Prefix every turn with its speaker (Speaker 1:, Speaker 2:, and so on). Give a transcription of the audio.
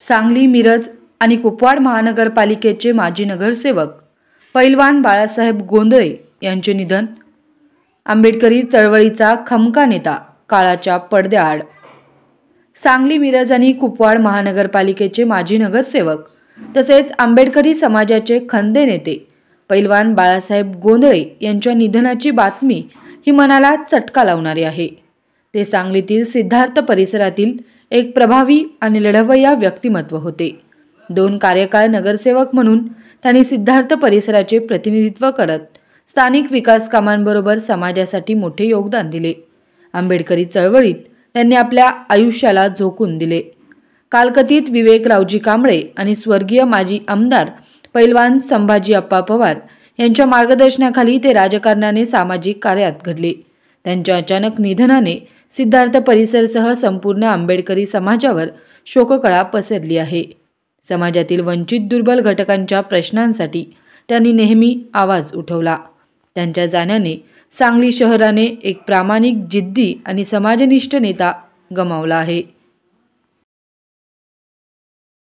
Speaker 1: सांगली, मिरज आणि कुपवाड महानगरपालिकेचे माजी नगरसेवक पैलवान बाळासाहेब गोंधळे यांचे निधन. आंबेडकरी चळवळीचा खमका नेता काळाच्या पडद्याआड. सांगली, मिरज आणि कुपवाड महानगरपालिकेचे माजी नगरसेवक तसेच आंबेडकरी समाजाचे खंदे नेते पैलवान बाळासाहेब गोंधळे यांच्या निधनाची बातमी ही मनाला चटका लावणारी आहे. ते सांगलीतील सिद्धार्थ परिसरातील एक प्रभावी आणि लढवय्या व्यक्तिमत्व होते. 2 कार्यकाळ नगरसेवक म्हणून त्यांनी सिद्धार्थ परिसराचे प्रतिनिधित्व करत स्थानिक विकास कामांबरोबर समाजासाठी मोठे योगदान दिले. आंबेडकरी चळवळीत त्यांनी आपल्या आयुष्याला झोकून दिले. कालकथित विवेकरावजी कांबळे आणि स्वर्गीय माजी आमदार पैलवान संभाजी अप्पा पवार यांच्या मार्गदर्शनाखाली ते राजकारणाने सामाजिक कार्यात घडले. त्यांच्या अचानक निधनाने सिद्धार्थ परिसरसह संपूर्ण आंबेडकरी समाजावर शोककळा पसरली आहे. समाजातील वंचित दुर्बल घटकांच्या प्रश्नांसाठी त्यांनी नेहमी आवाज उठवला. त्यांच्या जाण्याने सांगली शहराने एक प्रामाणिक, जिद्दी आणि समाजनिष्ठ नेता गमावला आहे.